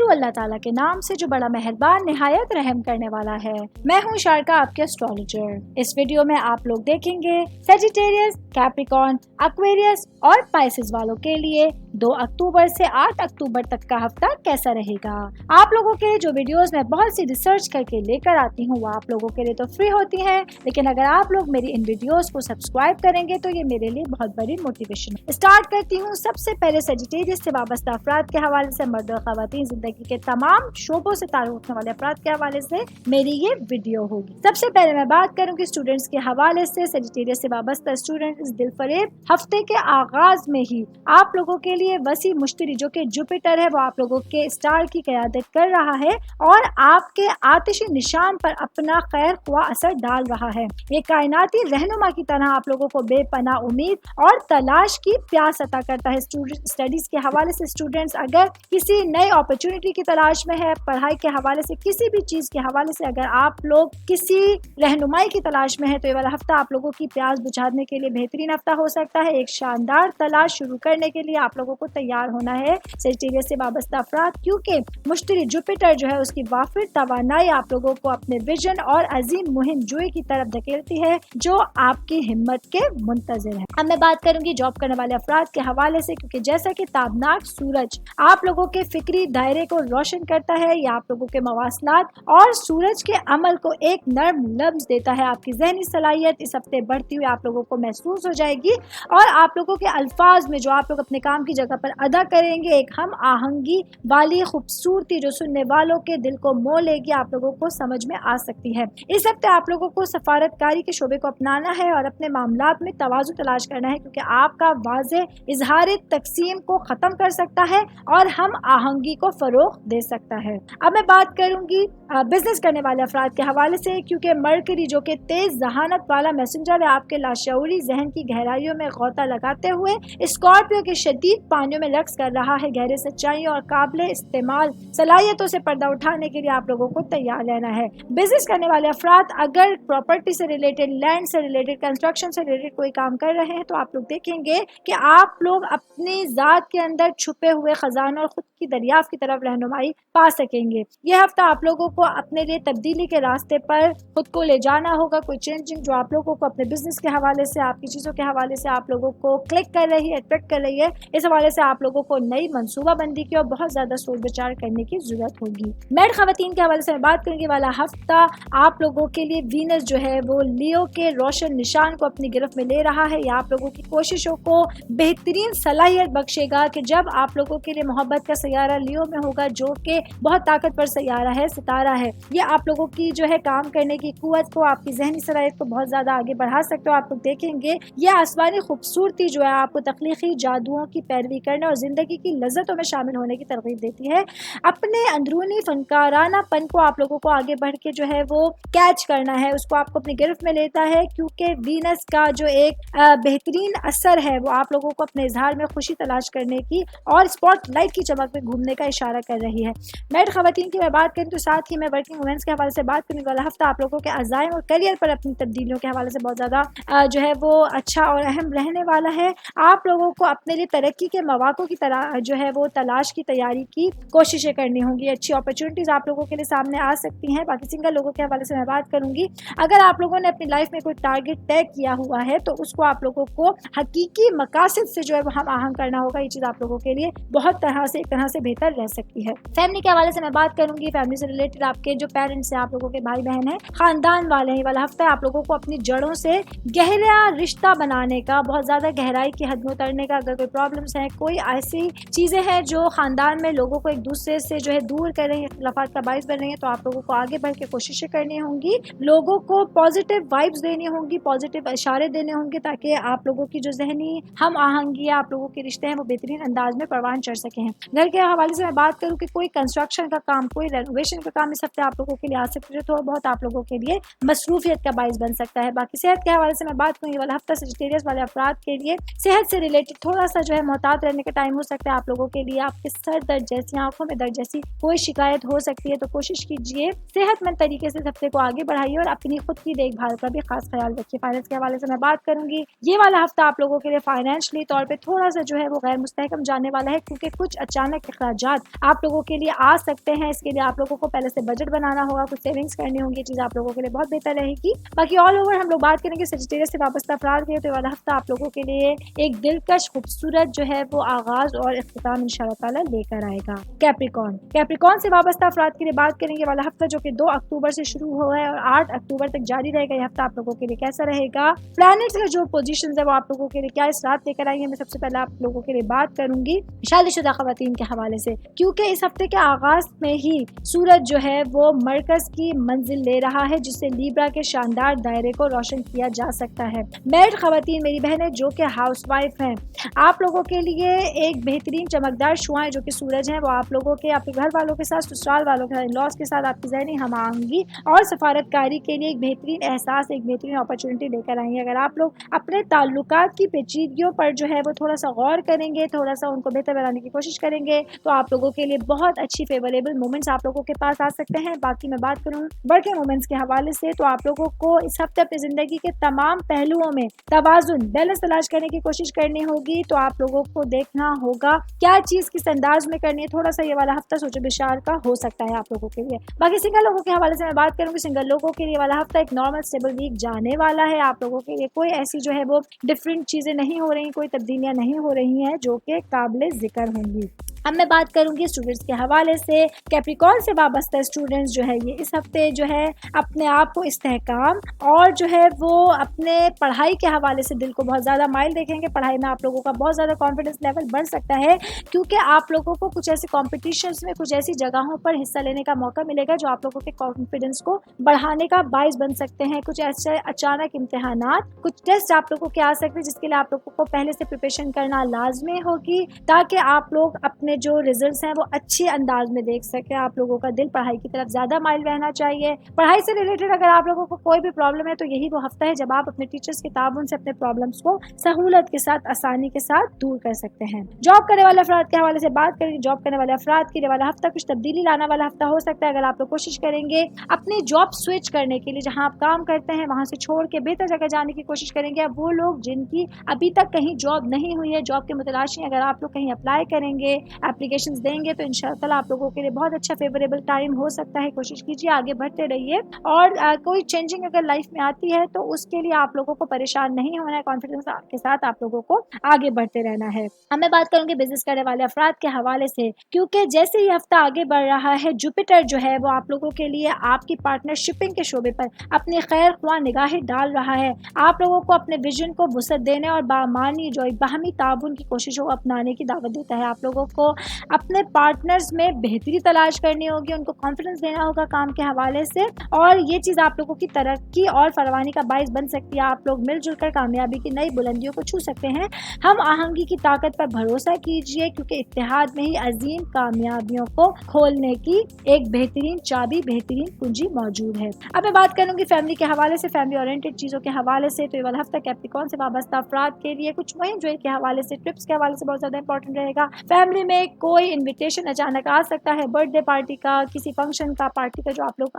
اللہ تعالیٰ کے نام سے جو بڑا مہربان نہایت رحم کرنے والا ہے۔ میں ہوں شارکا، آپ کے اسٹرالوجر۔ اس ویڈیو میں آپ لوگ دیکھیں گے سیجیٹیریس، کیپریکارن، ایکویریس اور پائسس والوں کے لیے 2 اکتوبر سے 8 اکتوبر تک کا ہفتہ کیسا رہے گا۔ آپ لوگوں کے جو ویڈیوز میں بہت سی ریسرچ کر کے لے کر آتی ہوں وہ آپ لوگوں کے لیے تو فری ہوتی ہیں، لیکن اگر آپ لوگ میری ان ویڈیوز کو سبسکرائب کریں گے تو یہ میرے لیے بہت بڑی موٹیویشن ہے۔ اسٹارٹ کرتی ہوں سب سے پہلے سیجیٹیریس سے وابستہ افراد کے حوالے سے، مرد اور خواتین زندگی کے تمام شعبوں سے تعلق رکھنے والے افراد کے حوالے سے میری یہ ویڈیو ہوگی۔ سب سے پہلے میں بات کروں گی اسٹوڈنٹس کے حوالے سے۔ سیجیٹیریس سے وابستہ اسٹوڈنٹ اس دل فریب ہفتے کے آغاز میں ہی آپ لوگوں کے لیے وسیع مشتری جو کہ جوپیٹر ہے وہ آپ لوگوں کے اسٹار کی قیادت کر رہا ہے اور آپ کے آتشی نشان پر اپنا خیر خواہ اثر ڈال رہا ہے۔ یہ کائناتی رہنما کی طرح آپ لوگوں کو بے پناہ امید اور تلاش کی پیاس عطا کرتا ہے۔ اسٹڈیز کے حوالے سے اسٹوڈنٹس اگر کسی نئی اپرچونٹی کی تلاش میں ہے، پڑھائی کے حوالے سے کسی بھی چیز کے حوالے سے اگر آپ لوگ کسی رہنمائی کی تلاش میں ہے تو یہ والا ہفتہ آپ لوگوں کی پیاس بجھانے کے لیے بہترین ہفتہ ہو سکتا ہے۔ ایک شاندار تلاش شروع کرنے کے لیے آپ لوگوں کو تیار ہونا ہے سیجیٹیریس سے وابستہ افراد، کیونکہ مشتری جوپیٹر جو ہے اس کی وافر توانائی آپ لوگوں کو اپنے ویژن اور عظیم مہم جوئی کی طرف دھکیلتی ہے جو آپ کی ہمت کے منتظر ہے۔ اب میں بات کروں گی جاب کرنے والے افراد کے حوالے سے، کیونکہ جیسا کہ تابناک سورج آپ لوگوں کے فکری دائرے کو روشن کرتا ہے، یا آپ لوگوں کے مواصلات اور سورج کے عمل کو ایک نرم لمس دیتا ہے، آپ کی ذہنی صلاحیت اس ہفتے بڑھتی ہوئی آپ لوگوں کو محسوس ہو جائے گی اور آپ لوگوں کے الفاظ میں جو آپ لوگ اپنے کام کی جگہ پر ادا کریں گے ایک ہم آہنگی والی خوبصورتی جو سننے والوں کے دل کو مو لے گی آپ لوگوں کو سمجھ میں آ سکتی ہے۔ اس ہفتے آپ لوگوں کو سفارت کاری کے شعبے کو اپنانا ہے اور اپنے معاملات میں توازن تلاش کرنا ہے، کیونکہ آپ کا واضح اظہار تقسیم کو ختم کر سکتا ہے اور ہم آہنگی کو فروغ دے سکتا ہے۔ اب میں بات کروں گی بزنس کرنے والے افراد کے حوالے سے، کیونکہ مرکری جو کہ تیز ذہانت والا میسنجر ہے آپ کے لاشعوری ذہن کی گہرائیوں میں غوطہ لگاتے ہوئے اسکارپیو کے شدید پانیوں میں رقص کر رہا ہے۔ گہرے سچائیوں اور قابل استعمال صلاحیتوں سے پردہ اٹھانے کے لیے آپ لوگوں کو تیار رہنا ہے۔ بزنس کرنے والے افراد اگر پراپرٹی سے ریلیٹڈ، لینڈ سے ریلیٹڈ، کنسٹرکشن سے ریلیٹڈ کوئی کام کر رہے ہیں تو آپ لوگ دیکھیں گے کہ آپ لوگ اپنی ذات کے اندر چھپے ہوئے خزانوں اور خود کی دریافت کی طرف رہنمائی پا سکیں گے۔ یہ ہفتہ آپ لوگوں کو اپنے لیے تبدیلی کے راستے پر خود کو لے جانا ہوگا۔ کوئی چینجنگ جو آپ لوگوں کو اپنے بزنس کے حوالے سے، آپ کی چیزوں کے حوالے سے آپ لوگوں کو کلک کر رہی ہے، اٹریکٹ کر رہی ہے، اس حوالے سے آپ لوگوں کو نئی منصوبہ بندی کی اور بہت زیادہ سوچ بچار کرنے کی ضرورت ہوگی۔ میرڈ خواتین کے حوالے سے میں بات کروں گی والا ہفتہ آپ لوگوں کے لیے وینس جو ہے وہ لیو کے روشن نشان کو اپنی گرفت میں لے رہا ہے۔ یہ آپ لوگوں کی کوششوں کو بہترین صلاحیت بخشے گا کہ جب آپ لوگوں کے لیے محبت کا سیارہ لیو میں ہوگا جو کہ بہت طاقتور سیارہ ہے، ستارہ ہے، یہ آپ لوگوں کی جو ہے کام کرنے کی قوت کو، آپ کی ذہنی صلاحیت کو بہت زیادہ آگے بڑھا سکتے ہو۔ آپ لوگ دیکھیں گے یہ آسمانی خوبصورتی جو ہے آپ کو تخلیقی جادوؤں کی پیروی کرنے اور زندگی کی لذتوں میں شامل ہونے کی ترغیب دیتی ہے۔ اپنے اندرونی فنکارانہ پن کو آپ لوگوں کو آگے بڑھ کے جو ہے وہ کیچ کرنا ہے، اس کو آپ کو اپنی گرفت میں لیتا ہے، کیونکہ وینس کا جو ایک بہترین اثر ہے وہ آپ لوگوں کو اپنے اظہار میں خوشی تلاش کرنے کی اور اسپاٹ لائٹ کی چمک میں گھومنے کا اشارہ کر رہی ہے۔ میرڈ خواتین کی میں بات کروں تو ساتھ ہی میں ورکنگ وومنس کے حوالے سے بات کرنے والا ہفتہ آپ لوگوں کے عزائم اور کیریئر پر اپنی تبدیلیوں کے حوالے سے بہت زیادہ جو ہے وہ اچھا اور اہم رہنے والا ہے۔ آپ لوگوں کو اپنے لیے ترقی کے مواقع کی طرح جو ہے وہ تلاش کی تیاری کی کوششیں کرنی ہوں گی۔ اچھی اپرچونٹیز آپ لوگوں کے لیے سامنے آ سکتی ہیں۔ باقی سنگل لوگوں کے حوالے سے میں بات کروں گی، اگر آپ لوگوں نے اپنی لائف میں کوئی ٹارگٹ طے کیا ہوا ہے تو اس کو آپ لوگوں کو حقیقی مقاصد سے جو ہے وہ ہم آہنگ کرنا ہوگا۔ یہ چیز آپ لوگوں کے لیے بہت ایک طرح سے بہتر رہ سکتی ہے۔ فیملی کے حوالے سے میں بات کروں گی، فیملی سے ریلیٹڈ آپ کے جو پیرنٹس ہیں، آپ لوگوں کے بھائی بہن ہیں، خاندان والے ہیں، والا ہفتہ آپ لوگوں کو اپنی جڑوں سے گہرا رشتہ بنانے کا، بہت زیادہ گہرائی کی حد میں اترنے کا۔ اگر کوئی پرابلمس ہیں، کوئی ایسی چیزیں ہیں جو خاندان میں لوگوں کو ایک دوسرے سے جو ہے دور کر رہی ہیں، اختلافات کا باعث بن رہی ہیں، تو آپ لوگوں کو آگے بڑھ کے کوششیں کرنی ہوں گی، لوگوں کو پازیٹیو وائبس دینی ہوں گی، پازیٹیو اشارے دینے ہوں گے تاکہ آپ لوگوں کی جو ذہنی ہم آہنگی آپ لوگوں کے رشتے ہیں وہ بہترین انداز میں پروان چڑھ سکے ہیں۔ گھر کے حوالے سے میں بات کروں کہ کوئی کنسٹرکشن کا کام، کوئی رینوویشن کا کام اس ہفتے آپ لوگوں کے لیے آ سکتے ہیں، تھوڑا بہت آپ لوگوں کے لیے مصروفیت کا باعث بن سکتا ہے۔ باقی صحت کے حوالے سے میں بات کروں گی والا ہفتہ سیجیٹیریس والے افراد کے لیے صحت سے ریلیٹڈ تھوڑا سا جو ہے محتاط رہنے کا ٹائم ہو سکتا ہے آپ لوگوں کے لیے۔ آپ کے سر درد جیسی، آنکھوں میں درد جیسی کوئی شکایت ہو سکتی ہے، تو کوشش کیجیے صحت مند طریقے سے ہفتے کو آگے بڑھائیے اور اپنی خود کی دیکھ بھال کا بھی خاص خیال رکھیے۔ فائنانس کے حوالے سے میں بات کروں گی، یہ والا ہفتہ آپ لوگوں کے لیے فائنینشلی طور پہ تھوڑا سا جو ہے وہ غیر مستحکم جانے والا ہے، کیونکہ کچھ اچانک अखराजात आप लोगों के लिए आ सकते हैं। इसके लिए आप लोगों को पहले से बजट बनाना होगा, कुछ सेविंग्स करनी होंगी, चीज़ आप लोगों के लिए बहुत बेहतर रहेगी। बाकी ऑल ओवर हम लोग बात करेंगे सजिटेरियस से वाबस्ता अफराद के, तो वाला हफ्ता आप लोगों के लिए एक दिलकश खूबसूरत जो है वो आगाज और इख्तिताम इंशाअल्लाह ताला लेकर आएगा। कैप्रिकॉन से वाबस्ता अफराद के लिए बात करेंगे वाला हफ्ता जो कि 2 अक्टूबर से शुरू हुआ है और 8 अक्टूबर तक जारी रहेगा। यह हफ्ता आप लोगों के लिए कैसा रहेगा, प्लैनेट्स का जो पोजीशंस है वो आप लोगों के लिए क्या इस रात लेकर आई है। मैं सबसे पहले आप लोगों के लिए बात करूंगी शादीशुदा खवातीन के हवाले से, क्योंकि इस हफ्ते के आगाज में ही सूरज जो है वो मरकज की मंजिल ले रहा है, जिससे लीब्रा के शानदार दायरे को रोशन किया जा सकता है। मैरिड खवातीन मेरी बहनें जो कि हाउसवाइफ हैं, आप लोगों के लिए एक बेहतरीन चमकदार शुआएं जो कि सूरज हैं वो आप लोगों के आपके घर वालों के साथ, ससुराल वालों के साथ, लॉस के साथ आपकी ज़हनी हमाहंगी और सफारतकारी के लिए एक बेहतरीन एहसास, एक बेहतरीन अपॉर्चुनिटी लेकर आएंगे। अगर आप लोग अपने ताल्लुकात की पेचीदगियों पर जो है वो थोड़ा सा गौर करेंगे, थोड़ा सा उनको बेहतर बनाने की कोशिश करेंगे, तो आप लोगों के लिए बहुत अच्छी फेवरेबल मोमेंट्स आप लोगों के पास आ सकते हैं। बाकी मैं बात करूँ वर्किंग मोमेंट्स के हवाले से, तो आप लोगों को इस हफ्ते अपनी जिंदगी के तमाम पहलुओं में तवाजुन, बैलेंस तलाश करने की कोशिश करनी होगी। तो आप लोगों को देखना होगा क्या चीज किस अंदाज में करनी है। थोड़ा सा ये वाला हफ्ता सोचो बिशार का हो सकता है आप लोगों के लिए। बाकी सिंगल लोगों के हवाले से मैं बात करूंगी, सिंगल लोगों के लिए वाला हफ्ता एक नॉर्मल स्टेबल वीक जाने वाला है। आप लोगों के लिए कोई ऐसी जो है वो डिफरेंट चीजें नहीं हो रही, कोई तब्दीलियां नहीं हो रही हैं जो कि काबिल जिक्र होंगी। अब मैं बात करूंगी स्टूडेंट्स के हवाले से। कैप्रिकॉर्न से वाबस्ता स्टूडेंट्स जो है ये इस हफ्ते जो है अपने आप को इस्तेहकाम और जो है वो अपने पढ़ाई के हवाले से दिल को बहुत ज़्यादा माइल देखेंगे। पढ़ाई में आप लोगों का बहुत ज़्यादा कॉन्फिडेंस लेवल बढ़ सकता है, क्योंकि आप लोगों को कुछ ऐसे कॉम्पिटिशन्स में, कुछ ऐसी जगहों पर हिस्सा लेने का मौका मिलेगा जो आप लोगों के कॉन्फिडेंस को बढ़ाने का बाइस बन सकते हैं। कुछ ऐसे अचानक इम्तिहानात, कुछ टेस्ट आप लोगों के आ सकते हैं जिसके लिए आप लोगों को पहले से प्रिपरेशन करना लाजमी होगी, ताकि आप लोग अपने जो रिजल्ट्स हैं वो अच्छे अंदाज में देख सके। आप लोगों का दिल पढ़ाई की तरफ ज्यादा माइल रहना चाहिए। पढ़ाई से रिलेटेड अगर आप लोगों को कोई भी प्रॉब्लम है तो यही वो हफ्ता है जब आप अपने टीचर्स के ताबन से अपने प्रॉब्लम्स को सहूलत के साथ, आसानी के साथ दूर कर सकते हैं। जॉब करने वाले अफराद के हवाले से बात करेंगे। जॉब करने वाले अफराद के लिए वाला हफ्ता कुछ तब्दीली लाने वाला हफ्ता हो सकता है। अगर आप लोग कोशिश करेंगे अपनी जॉब स्विच करने के लिए, जहां आप काम करते हैं वहां से छोड़ के बेहतर जगह जाने की कोशिश करेंगे। अब वो लोग जिनकी अभी तक कहीं जॉब नहीं हुई है, जॉब के मुतलाशी, अगर आप लोग कहीं अप्लाई करेंगे, एप्लीकेशंस देंगे, तो इंशाअल्लाह आप लोगों के लिए बहुत अच्छा फेवरेबल टाइम हो सकता है। कोशिश कीजिए, आगे बढ़ते रहिए और कोई चेंजिंग अगर लाइफ में आती है तो उसके लिए आप लोगों को परेशान नहीं होना है। कॉन्फिडेंस के साथ आप लोगों को आगे बढ़ते रहना है। अब मैं बात करूंगी बिजनेस करने वाले अफराद के हवाले से, क्योंकि जैसे ही हफ्ता आगे बढ़ रहा है, जुपिटर जो है वो आप लोगों के लिए आपकी पार्टनरशिपिंग के शोबे पर अपनी खैर ख्वाह निगाहें डाल रहा है। आप लोगों को अपने विजन को वुसअत देने और बामानी जो बाहमी ताबुन की कोशिशों को अपनाने की दावत देता है। आप लोगों को अपने पार्टनर्स में बेहतरी तलाश करनी होगी, उनको कॉन्फिडेंस देना होगा काम के हवाले से, और ये चीज़ आप लोगों की तरक्की और फरवानी का बाइस बन सकती है। आप लोग मिलजुल कर कामयाबी की नई बुलंदियों को छू सकते हैं। हम आहंगी की ताकत पर भरोसा कीजिए, क्योंकि इत्तेहाद में ही अजीम कामयाबियों को खोलने की एक बेहतरीन चाबी, बेहतरीन कुंजी मौजूद है। अब मैं बात करूंगी फैमिली के हवाले से, फैमिली ओरिएंटेड चीज़ों के हवाले से। तो ये वाला हफ्ता कैप्रिकॉर्न से वाबस्ता अफराद के लिए कुछ मुहिम जो के हवाले से, ट्रिप्स के हवाले से बहुत ज़्यादा इंपॉर्टेंट रहेगा। फैमिली में कोई इन्विटेशन अचानक आ सकता है, बर्थडे पार्टी का, किसी फंक्शन का, पार्टी का, जो आप लोग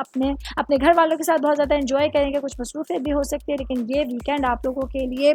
अपने घर वालों के साथ बहुत ज़्यादा एंजॉय करेंगे। कुछ मसरूफियत भी हो सकती है, लेकिन ये वीकेंड आप लोगों के लिए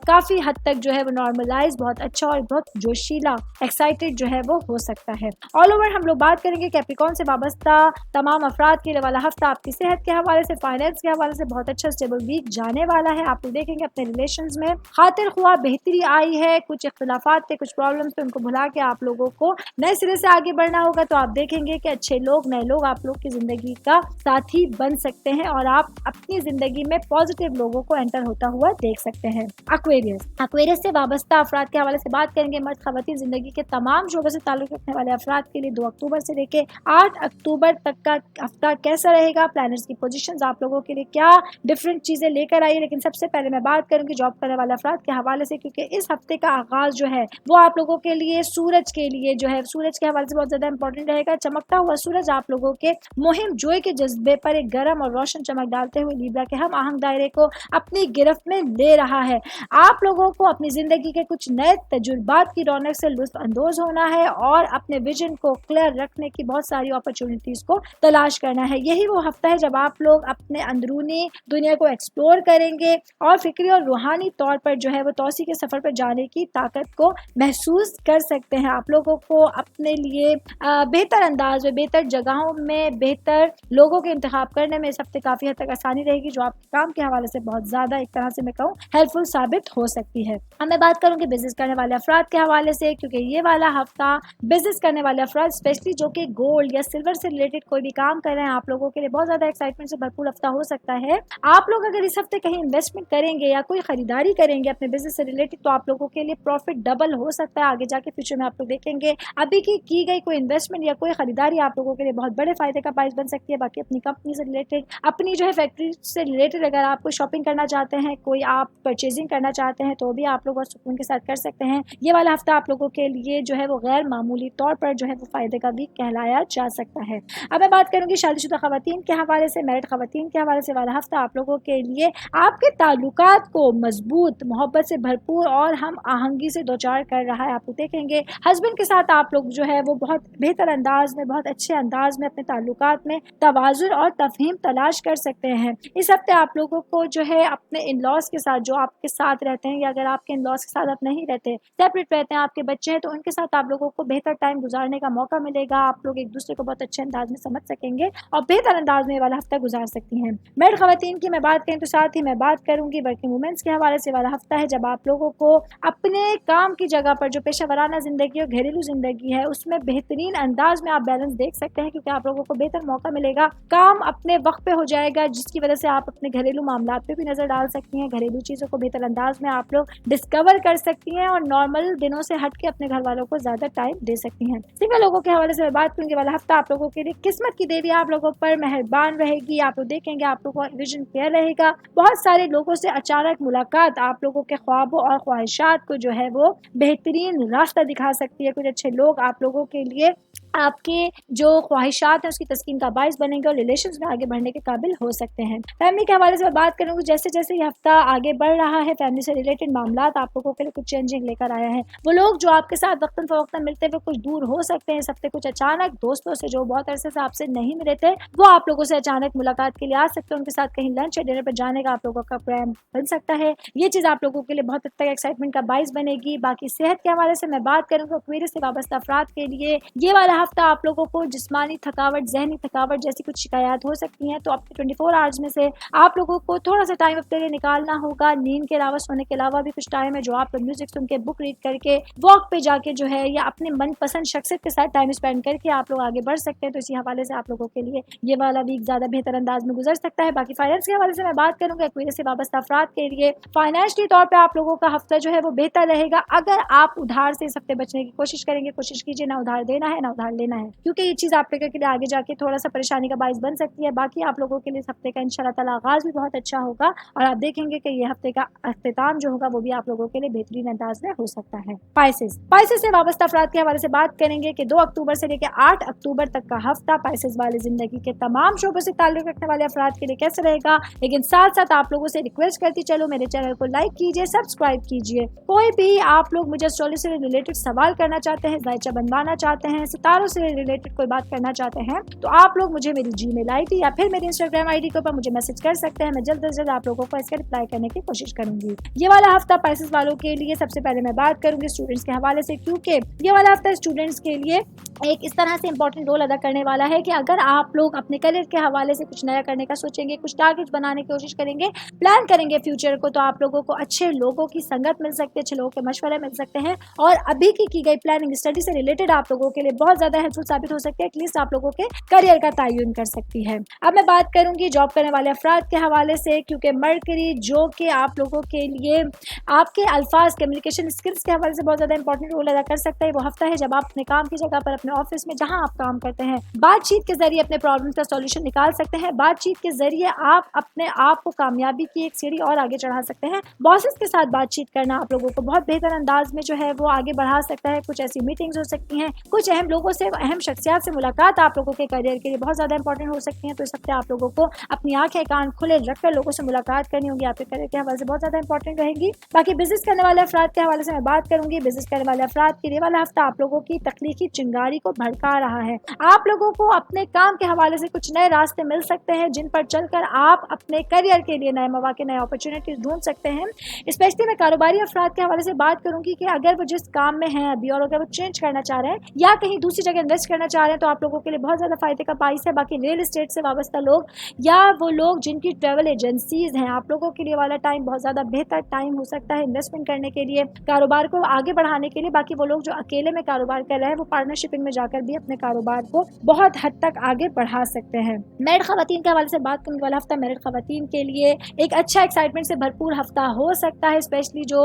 काफ़ी हद तक जो है वो नॉर्मलाइज, बहुत अच्छा और बहुत जोशीला, एक्साइटेड जो है वो हो सकता है। ऑल ओवर हम लोग बात करेंगे कैप्रिकॉर्न से वाबस्ता तमाम अफराद के लिए वाला हफ्ता आपकी सेहत के हवाले से, फाइनेंस के हवाले से बहुत अच्छा स्टेबल वीक जाने वाला है। आप लोग देखेंगे अपने रिलेशंस में खातिर ख्वाह बेहतरी आई है। कुछ इख्तिलाफात थे, कुछ प्रॉब्लम्स थे, उनको भुला के आप लोगों को नए सिरे से आगे बढ़ना होगा। तो आप देखेंगे कि अच्छे लोग, नए लोग आप लोग की जिंदगी का साथी बन सकते हैं और आप अपनी जिंदगी में पॉजिटिव लोगों को एंटर होता हुआ देख सकते हैं। एक्वेरियस से वाबस्ता अफराद के हवाले से बात करेंगे। मर्द खवातीन जिंदगी के तमाम शोबे से ताल्लुक रखने वाले अफराद के लिए 2 अक्टूबर से लेकर 8 अक्टूबर तक का हफ्ता कैसा रहेगा, प्लैनेट्स की पोजीशंस आप लोगों के लिए क्या डिफरेंट चीजें लेकर आई। लेकिन सबसे पहले मैं बात करूंगी जॉब करने वाले अफराद के हवाले से, क्योंकि इस हफ्ते का आगाज जो है वो आप लोगों के लिए सूरज के लिए जो है, सूरज के हवाले से बहुत ज्यादा इंपॉर्टेंट रहेगा। चमकता हुआ सूरज आप लोगों के मुहिम जोई के जज्बे पर एक गर्म और रोशन चमक डालते हुए लीब्रा के हम आहंग दायरे को अपनी गिरफ्त में ले रहा है। आप लोगों को अपनी जिंदगी के कुछ नए तजुर्बात की रौनक से लुत्फ अंदोज होना है और अपने विजन को क्लियर रखने की बहुत सारी अपॉर्चुनिटीज को तलाश करना है। यही वो हफ्ता है जब आप लोग अपने अंदरूनी दुनिया को एक्सप्लोर करेंगे और फिक्री और रूहानी तौर पर जो है वो तौसी के सफर पर जाने की ताकत को महसूस कर सकते हैं। आप लोग लोगों को अपने लिए बेहतर अंदाज में, बेहतर जगहों में, बेहतर लोगों के इंतखाब करने में इस हफ्ते काफ़ी हद तक आसानी रहेगी, जो आपके काम के हवाले से बहुत ज़्यादा एक तरह से मैं कहूँ हेल्पफुल साबित हो सकती है। अब मैं बात करूँगी बिजनेस करने वाले अफराद के हवाले से, क्योंकि ये वाला हफ्ता बिजनेस करने वाले अफराद स्पेशली जो कि गोल्ड या सिल्वर से रिलेटेड कोई भी काम कर रहे हैं, आप लोगों के लिए बहुत ज़्यादा एक्साइटमेंट से भरपूर हफ्ता हो सकता है। आप लोग अगर इस हफ्ते कहीं इन्वेस्टमेंट करेंगे या कोई खरीदारी करेंगे अपने बिजनेस से रिलेटेड, तो आप लोगों के लिए प्रॉफिट डबल हो सकता है आगे जाके फ्यूचर में। आप लोग देखेंगे अभी की गई कोई इन्वेस्टमेंट या कोई खरीदारी आप लोगों के लिए बहुत बड़े फायदे का बाइस बन सकती है। बाकी अपनी कंपनी से रिलेटेड, अपनी जो है फैक्ट्री से रिलेटेड अगर आप कोई शॉपिंग करना चाहते हैं, कोई आप परचेजिंग करना चाहते हैं, तो भी आप लोग सुकून के साथ कर सकते हैं। ये वाला हफ्ता आप लोगों के लिए जो है वो गैर मामूली तौर पर जो है वो फायदे का भी कहलाया जा सकता है। अब मैं बात करूंगी शादीशुदा खवातीन के हवाले से, मैरिड खवातीन के हवाले से वाला हफ्ता आप लोगों के लिए आपके ताल्लुकात को मजबूत, मोहब्बत से भरपूर और हम आहंगी से दो चार कर रहा है। आप लोग देखेंगे हस्बैंड के साथ आप लोग जो है वो बहुत बेहतर अंदाज में, बहुत अच्छे अंदाज में अपने ताल्लुकात में तवाज़ुन और तफहीम तलाश कर सकते हैं। इस हफ्ते आप लोगों को जो है अपने इन लॉज के साथ, जो आपके साथ रहते हैं या अगर आपके इन लॉज के साथ आप नहीं रहते, सेपरेट रहते हैं, आपके बच्चे हैं, तो उनके साथ आप लोगों को बेहतर टाइम गुजारने का मौका मिलेगा। आप लोग एक दूसरे को बहुत अच्छे अंदाज में समझ सकेंगे और बेहतर अंदाज में वाला हफ्ता गुजार सकती हैं। मैरिड खवातीन की मैं बात करें तो साथ ही मैं बात करूंगी वर्किंग वुमेन्स के हवाले से वाला हफ्ता है, जब आप लोगों को अपने काम की जगह पर जो पेशा वराना जिंदगी और घरेलू जिंदगी है उसमें बेहतरीन अंदाज में आप बैलेंस देख सकते हैं, क्योंकि आप लोगों को बेहतर मौका मिलेगा। काम अपने वक्त पे हो जाएगा, जिसकी वजह से आप अपने घरेलू मामला पे भी नजर डाल सकती हैं, घरेलू चीजों को बेहतर अंदाज में आप लोग डिस्कवर कर सकती हैं और नॉर्मल दिनों से हट के अपने घर वालों को ज्यादा टाइम दे सकती हैं। सिंगल लोगों के हवाले से मैं बात करूंगी वाला हफ्ता आप लोगों के लिए किस्मत की देवी आप लोगों पर मेहरबान रहेगी। आप लोग देखेंगे आप लोगों का विजन क्लियर रहेगा। बहुत सारे लोगों से अचानक मुलाकात आप लोगों के ख्वाबों और ख्वाहिशात को जो है वो बेहतरीन रास्ता दिखा सकती है। कुछ अच्छे लोग आप लोगों के लिए आपके जो ख्वाहिशात हैं उसकी तस्कीन का बाइस बनेंगे और रिलेशंस में आगे बढ़ने के काबिल हो सकते हैं। फैमिली के हवाले से मैं बात करूंगी, जैसे जैसे ये हफ्ता आगे बढ़ रहा है फैमिली से रिलेटेड मामलात आप लोगों के लिए कुछ चेंजिंग लेकर आया है। वो लोग जो आपके साथ वक्तन फवक्तन मिलते हुए कुछ दूर हो सकते हैं इस हफ्ते, कुछ अचानक दोस्तों से जो बहुत अरसे से आपसे नहीं मिले थे वो आप लोगों से अचानक मुलाकात के लिए आ सकते हैं। उनके साथ कहीं लंच या डिनर पर जाने का आप लोगों का प्लान बन सकता है। ये चीज़ आप लोगों के लिए बहुत हद तक एक्साइटमेंट का बाइस बनेगी। बाकी सेहत के हवाले से मैं बात करूँगी एक्वेरियस से वाबस्ता अफराद के लिए ये वाला हफ्ता आप लोगों को जिस्मानी थकावट, जहनी थकावट जैसी कुछ शिकायत हो सकती हैं, तो अपने 24 आवर्स में से आप लोगों को थोड़ा सा टाइम अपने लिए निकालना होगा। नींद के अलावा, सोने के अलावा भी कुछ टाइम है जो आप म्यूजिक सुन के, बुक रीड करके, वॉक पे जाके जो है या अपने मनपसंद शख्सियत के साथ टाइम स्पेंड करके आप लोग आगे बढ़ सकते हैं। तो इसी हवाले से आप लोगों के लिए ये वाला वीक ज्यादा बेहतर अंदाज में गुजर सकता है। बाकी फाइनेंस के हवाले से मैं बात करूंगा एक्वेरियस से वाबस्ता अफराद के लिए फाइनेंशियली तौर पर आप लोगों का हफ्ता जो है वो बेहतर रहेगा। अगर आप उधार से इस हफ्ते बचने की कोशिश करेंगे, कोशिश कीजिए ना उधार देना है ना उधार लेना है, क्योंकि ये चीज़ आप लोगों के लिए आगे जाके थोड़ा सा परेशानी का बाइस बन सकती है। बाकी आप लोगों के लिए इस हफ्ते का इंशाल्लाह ताला आगाज भी बहुत अच्छा होगा और आप देखेंगे कि ये हफ्ते का अख्तिताम जो होगा वो भी आप लोगों के लिए बेहतरीन अंदाज में हो सकता है। पाइसेस से वाबस्ता अफराद के हवाले से बात करेंगे कि 2 अक्टूबर से लेकर 8 अक्टूबर तक का हफ्ता पाइसेस वाले जिंदगी के तमाम शोबों से ताल्लुक रखने वाले अफराद के लिए कैसे रहेगा। लेकिन साथ साथ आप लोगों से रिक्वेस्ट करती चलो मेरे चैनल को लाइक कीजिए, सब्सक्राइब कीजिए। कोई भी आप लोग मुझे एस्ट्रोलॉजी से रिलेटेड सवाल करना चाहते हैं, जायचा बनवाना चाहते हैं, सितारों से रिलेटेड कोई बात करना चाहते हैं, तो आप लोग मुझे मेरी जीमेल आईडी या फिर मेरी इंस्टाग्राम आईडी के ऊपर मुझे मैसेज कर सकते हैं। मैं जल्द से जल्द आप लोगों को इसका रिप्लाई करने की कोशिश करूंगी। ये वाला हफ्ता पाइसेस वालों के लिए सबसे पहले मैं बात करूंगी स्टूडेंट्स के हवाले से, क्योंकि ये वाला हफ्ता स्टूडेंट्स के लिए एक इस तरह से इंपॉर्टेंट रोल अदा करने वाला है कि अगर आप लोग अपने करियर के हवाले से कुछ नया करने का सोचेंगे, कुछ टारगेट बनाने की कोशिश करेंगे, प्लान करेंगे फ्यूचर को, तो आप लोगों को अच्छे लोगों की संगत मिल सकती है, अच्छे लोगों के मशवरे मिल सकते हैं और अभी की गई प्लानिंग स्टडी से रिलेटेड आप लोगों के लिए बहुत ज्यादा हेल्पफुल साबित हो सकती है। एटलीस्ट आप लोगों के करियर का तयन कर सकती है। अब मैं बात करूंगी जॉब करने वाले अफराद के हवाले से, क्योंकि मरकरी जो कि आप लोगों के लिए आपके अल्फाज, कम्युनिकेशन स्किल्स के हवाले से बहुत ज्यादा इंपॉर्टेंट रोल अदा कर सकता है। वो हफ्ता है जब आप अपने काम की जगह पर, अपने ऑफिस में जहां आप काम करते हैं, बातचीत के जरिए अपने प्रॉब्लम्स का सॉल्यूशन निकाल सकते हैं। बातचीत के जरिए आप अपने आप को कामयाबी की एक सीढ़ी और आगे चढ़ा सकते हैं। बॉसेस के साथ बातचीत करना आप लोगों को बहुत बेहतर अंदाज में जो है वो आगे बढ़ा सकता है। कुछ ऐसी मीटिंग्स हो सकती हैं, कुछ अहम लोगों سے, اہم شخصیات سے ملاقات آپ لوگوں کے کیریئر کے لیے بہت زیادہ انپورٹنٹ ہو سکتی ہیں. تو اس ہفتے آپ لوگوں کو اپنی آنکھیں کان کھلے رکھ کر لوگوں سے ملاقات کرنی ہوگی, آپ کے کیریئر کے حوالے سے بہت زیادہ انپورٹنٹ رہے گی. باقی بزنس کرنے والے افراد کے حوالے سے میں بات کروں گی. بزنس کرنے والے افراد کے لیے والا ہفتہ آپ لوگوں کی تخلیقی چنگاری کو بھڑکا رہا ہے. آپ لوگوں کو اپنے کام کے حوالے سے کچھ نئے راستے مل سکتے ہیں جن پر چل کر آپ اپنے کیریئر کے لیے نئے مواقع, نئے اپرچونیٹیز ڈھونڈ سکتے ہیں. اسپیشلی میں کاروباری افراد کے حوالے سے بات کروں گی کہ اگر وہ جس کام میں ہیں ابھی اور اگر وہ چینج کرنا چاہ رہے ہیں یا کہیں دوسری جگہ انویسٹ کرنا چاہ رہے ہیں تو آپ لوگوں کے لیے بہت زیادہ فائدے کا باعث ہے. باقی ریئل اسٹیٹ سے وابستہ لوگ یا وہ لوگ جن کی ٹریول ایجنسیز ہیں, آپ لوگوں کے لیے والا ٹائم بہت زیادہ بہتر ٹائم ہو سکتا ہے انویسٹمنٹ کرنے کے لیے, کاروبار کو آگے بڑھانے کے لیے. باقی وہ لوگ جو اکیلے میں کاروبار کر رہے ہیں وہ پارٹنرشپنگ میں جا کر بھی اپنے کاروبار کو بہت حد تک آگے بڑھا سکتے ہیں. میرڈ خواتین کے حوالے سے بات کرنے والا ہفتہ میرڈ خواتین کے لیے ایک اچھا ایکسائٹمنٹ سے بھرپور ہفتہ ہو سکتا ہے. اسپیشلی جو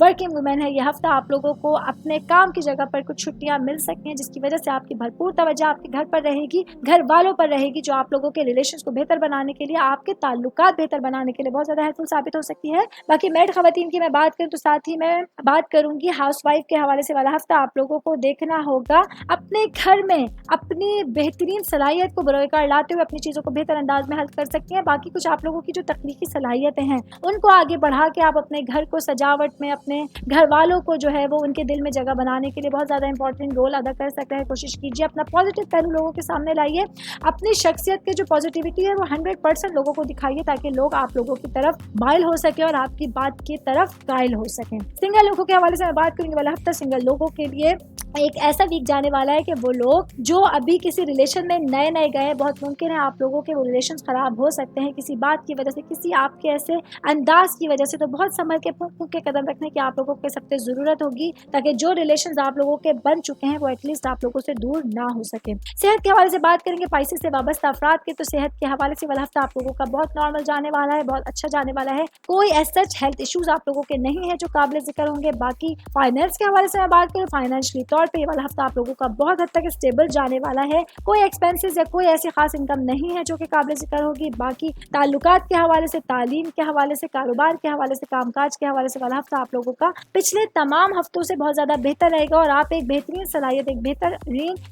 ورکنگ وومین ہے, یہ ہفتہ آپ لوگوں کو اپنے کام کی جگہ پر کچھ چھٹیاں مل سکتی ہیں جس کی وجہ سے آپ کی بھرپور توجہ آپ کے گھر پر رہے گی, گھر والوں پر رہے گی, جو آپ لوگوں کے ریلیشنز کو بہتر بنانے کے لیے, آپ کے تعلقات بہتر بنانے کے لیے بہت زیادہ ہیلپ فل ثابت ہو سکتی ہے. باقی میرڈ خواتین کی میں بات کروں تو ساتھ ہی میں بات کروں گی ہاؤس وائف کے حوالے سے والا ہفتہ آپ لوگوں کو دیکھنا ہوگا اپنے گھر میں اپنی بہترین صلاحیت کو بروئے کار لاتے ہوئے اپنی چیزوں کو بہتر انداز میں حل کر سکتی ہیں. باقی کچھ آپ لوگوں کی جو تخلیقی صلاحیتیں ہیں ان کو آگے بڑھا کے آپ اپنے گھر کو سجاوٹ میں, اپنے گھر والوں کو جو ہے وہ ان کے دل میں جگہ بنانے کے لیے بہت زیادہ انپورٹنٹ رول ادا کر سکتا ہے. کوشش کیجیے اپنا پازیٹیو پہلو لوگوں کے سامنے لائیے, اپنی شخصیت کے جو پازیٹیوٹی ہے وہ 100% لوگوں کو دکھائیے تاکہ لوگ آپ لوگوں کی طرف مائل ہو سکے اور آپ کی بات کی طرف قائل ہو سکیں. سنگل لوگوں کے حوالے سے میں بات کروں گی والا ہفتہ سنگل لوگوں کے لیے ایک ایسا ویک جانے والا ہے کہ وہ لوگ جو ابھی کسی ریلیشن میں نئے گئے, بہت ممکن ہے آپ لوگوں کے وہ ریلیشن خراب ہو سکتے ہیں کسی بات کی وجہ سے, کسی آپ کے ایسے انداز کی وجہ سے. تو بہت سنبھل کے پھونک کے قدم رکھنے کی آپ لوگوں کے سخت ضرورت ہوگی تاکہ جو ریلیشنز آپ لوگوں کے بن چکے ہیں وہ ایٹ لیسٹ آپ لوگوں سے دور نہ ہو سکے. صحت کے حوالے سے بات کریں گے پائسس سے وابستہ افراد کے, تو صحت کے حوالے سے والا ہفتہ آپ لوگوں کا بہت نارمل جانے والا ہے, بہت اچھا جانے والا ہے. کوئی ایز سچ ہیلتھ ایشوز آپ لوگوں کے نہیں ہے جو قابل ذکر ہوں گے. باقی فائنینس کے حوالے سے میں بات کروں, فائنینشلی طور پہ یہ والا ہفتہ آپ لوگوں کا بہت حد تک اسٹیبل جانے والا ہے. کوئی ایکسپینسز یا کوئی ایسی خاص انکم نہیں ہے جو کہ قابل ذکر ہوگی. باقی تعلقات کے حوالے سے, تعلیم کے حوالے سے, کاروبار کے حوالے سے, کام کاج کے حوالے سے والا ہفتہ آپ لوگوں کا پچھلے تمام ہفتوں سے بہت زیادہ بہتر رہے گا اور آپ ایک بہترین صلاحیت,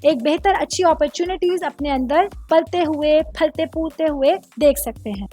ایک بہتر اچھی اپرچونٹیز اپنے اندر پلتے ہوئے, پھلتے پھولتے ہوئے دیکھ سکتے ہیں.